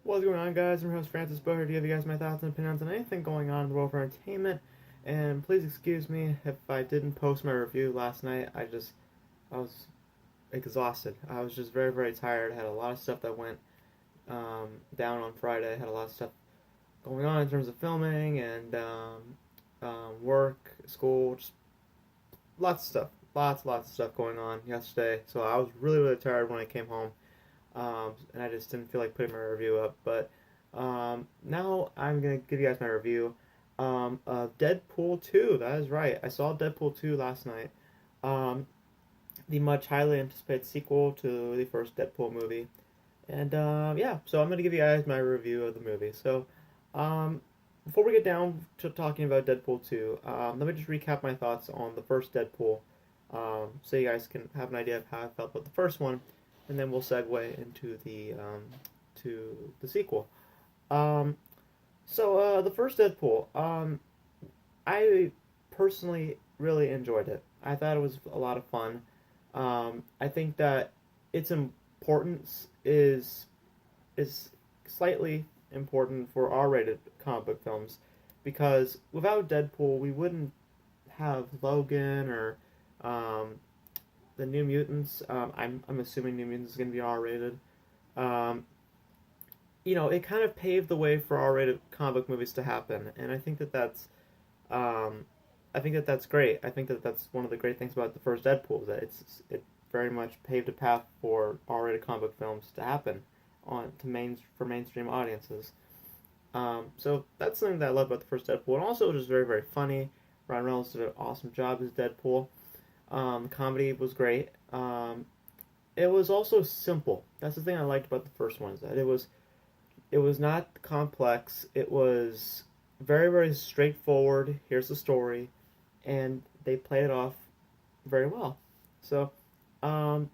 What's going on, guys? I'm your host, Francis Beau, here to give you guys my thoughts and opinions on anything going on in the world of entertainment. And please excuse me if I didn't post my review last night. I was exhausted. I was just very, very tired. I had a lot of stuff that went down on Friday. I had a lot of stuff going on in terms of filming and work, school, just lots of stuff. Lots of stuff going on yesterday. So I was really, really tired when I came home. And I just didn't feel like putting my review up. But now I'm gonna give you guys my review of Deadpool 2. That is right. I saw Deadpool 2 last night. Um, the much highly anticipated sequel to the first Deadpool movie. And yeah, so I'm gonna give you guys my review of the movie. So um, before we get down to talking about Deadpool 2, let me just recap my thoughts on the first Deadpool, so you guys can have an idea of how I felt about the first one, and then we'll segue into the sequel. Um, the first Deadpool, I personally really enjoyed it. I thought it was a lot of fun. I think that its importance is slightly important for R-rated comic book films because without Deadpool, we wouldn't have Logan or um, the New Mutants. I'm assuming New Mutants is going to be R-rated. Um, it kind of paved the way for R-rated comic book movies to happen, and um, I think that that's great. I think that that's one of the great things about the first Deadpool is that it very much paved a path for R-rated comic book films to happen for mainstream audiences. So that's something that I love about the first Deadpool, and also it was just very, very funny. Ryan Reynolds did an awesome job as Deadpool. Comedy was great. It was also simple. That's the thing I liked about the first one is that it was not complex. It was very, very straightforward. Here's the story, and they played it off very well. So, um,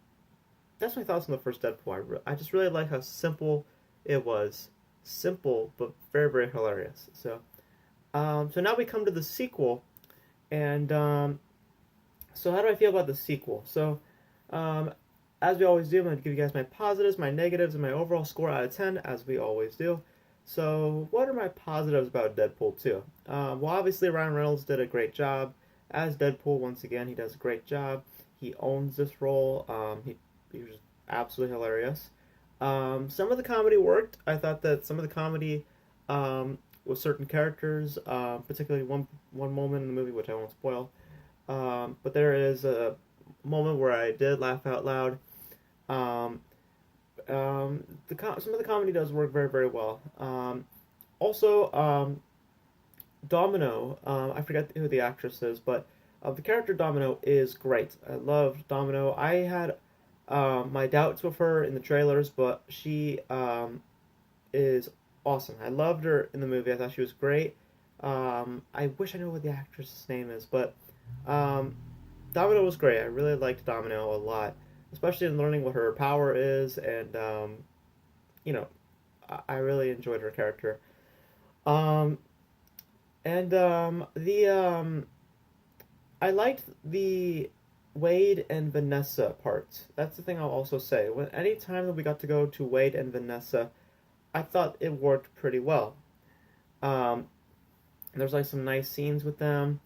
that's my thoughts on the first Deadpool. I just really like how simple it was. Simple, but very, very hilarious. So now we come to the sequel, and so how do I feel about the sequel? Um, as we always do, I'm going to give you guys my positives, my negatives, and my overall score out of 10, as we always do. So, what are my positives about Deadpool 2? Well, obviously, Ryan Reynolds did a great job as Deadpool. Once again, he does a great job. He owns this role. He was absolutely hilarious. Some of the comedy worked. I thought that some of the comedy with certain characters, particularly one moment in the movie, which I won't spoil, but there is a moment where I did laugh out loud. Um, some of the comedy does work very, very well. Also, Domino, I forget who the actress is, but the character Domino is great. I love Domino. I had my doubts with her in the trailers, but she is awesome. I loved her in the movie. I thought she was great. I wish I knew what the actress's name is, but um, Domino was great. I really liked Domino a lot, especially in learning what her power is, and you know, I really enjoyed her character. Um, and the I liked the Wade and Vanessa part. That's the thing I'll also say. When any time that we got to go to Wade and Vanessa, I thought it worked pretty well. Um, there's like some nice scenes with them.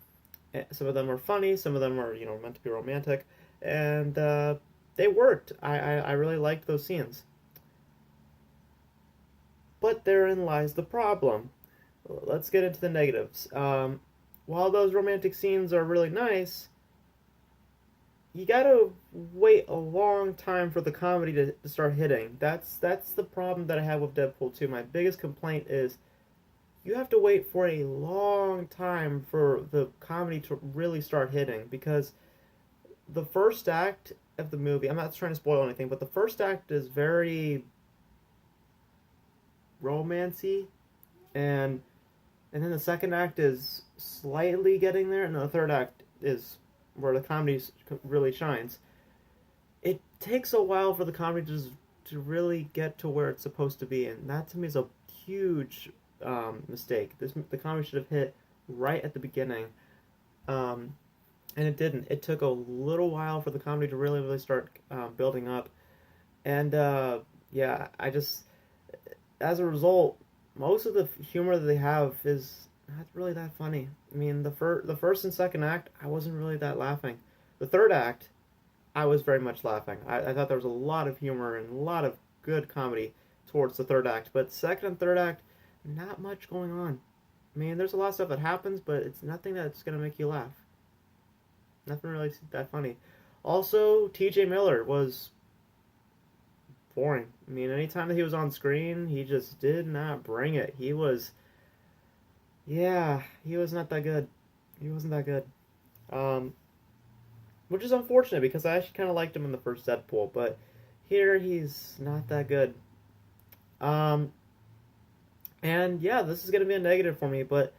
Some of them are funny. Some of them are meant to be romantic, and they worked. I really liked those scenes. But therein lies the problem. Let's get into the negatives. While those romantic scenes are really nice, you gotta wait a long time for the comedy to start hitting. That's the problem that I have with Deadpool 2. My biggest complaint is you have to wait for a long time for the comedy to really start hitting because the first act of the movie, I'm not trying to spoil anything, but the first act is very romancy, and and then the second act is slightly getting there, and the third act is where the comedy really shines. It takes a while for the comedy to really get to where it's supposed to be, and that to me is a huge mistake. The comedy should have hit right at the beginning, um, and it didn't. It took a little while for the comedy to really start building up, and yeah, as a result, most of the humor that they have is not really that funny. I mean, the first and second act, I wasn't really that laughing. The third act, I was very much laughing. I thought there was a lot of humor and a lot of good comedy towards the third act, but second and third act, not much going on. I mean, there's a lot of stuff that happens, but it's nothing that's gonna make you laugh. Nothing really that funny. Also, T.J. Miller was boring. I mean, anytime that he was on screen, he just did not bring it. Yeah, he was not that good. He wasn't that good. Um, which is unfortunate because I actually kind of liked him in the first Deadpool, but here he's not that good. Um, and yeah, this is gonna be a negative for me, but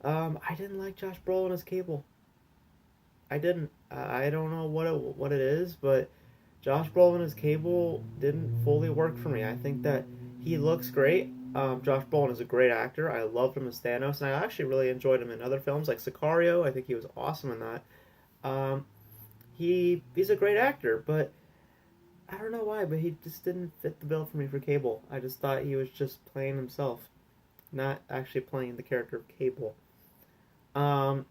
I didn't like Josh Brolin as Cable. I didn't. I don't know what it is, but Josh Brolin as Cable didn't fully work for me. I think that he looks great. Josh Brolin is a great actor. I loved him as Thanos, and I actually really enjoyed him in other films like Sicario. I think he was awesome in that. Um, he's a great actor, but I don't know why, but he just didn't fit the bill for me for Cable. I just thought he was just playing himself, not actually playing the character of Cable. Um,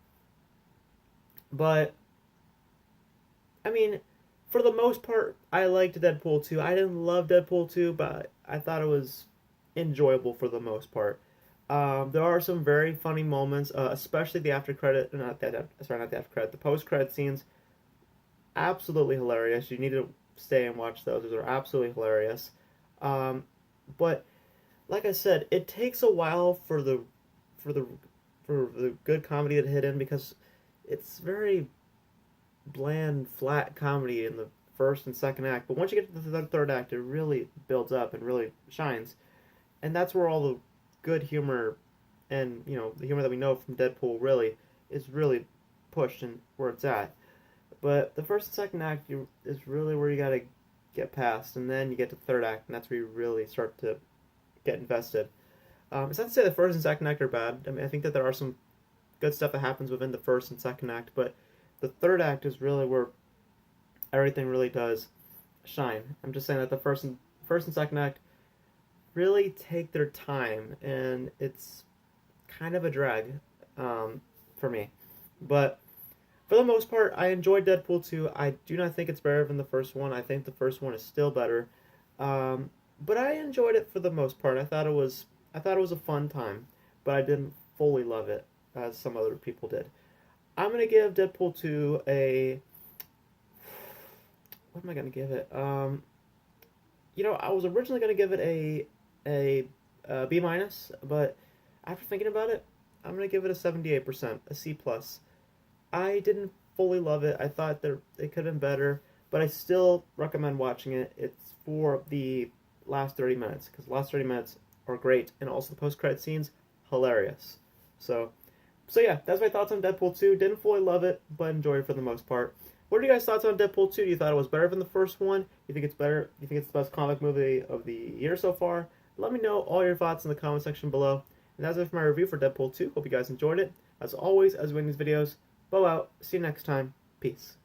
but I mean, for the most part, I liked Deadpool 2. I didn't love Deadpool 2, but I thought it was enjoyable for the most part. There are some very funny moments, especially the after credit, not the after credit, the post credit scenes. Absolutely hilarious. You need to stay and watch those. Those are absolutely hilarious. Um, but like I said, it takes a while for the for the good comedy to hit in because it's very bland, flat comedy in the first and second act. But once you get to the third act, it really builds up and really shines. And that's where all the good humor and the humor that we know from Deadpool really is really pushed and where it's at. But the first and second act is really where you gotta get past, and then you get to the third act, and that's where you really start to get invested. It's not to say the first and second act are bad. I mean, I think that there are some good stuff that happens within the first and second act, but the third act is really where everything really does shine. I'm just saying that the first and second act really take their time, and it's kind of a drag for me. But for the most part, I enjoyed Deadpool 2. I do not think it's better than the first one. I think the first one is still better. But I enjoyed it for the most part. I thought it was a fun time, but I didn't fully love it as some other people did. I'm gonna give Deadpool 2 a what am I gonna give it? I was originally gonna give it a B minus, but after thinking about it, I'm gonna give it a 78%, a C plus. I didn't fully love it. I thought that it could have been better, but I still recommend watching it. It's for the last 30 minutes because the last 30 minutes are great, and also the post-credit scenes hilarious. So, yeah, that's my thoughts on Deadpool 2. Didn't fully love it, but enjoyed it for the most part. What are you guys' thoughts on Deadpool 2? Do you thought it was better than the first one? You think it's better? You think it's the best comic movie of the year so far? Let me know all your thoughts in the comment section below. And that's it for my review for Deadpool 2. Hope you guys enjoyed it. As always, as we end these videos, Beau out. See you next time. Peace.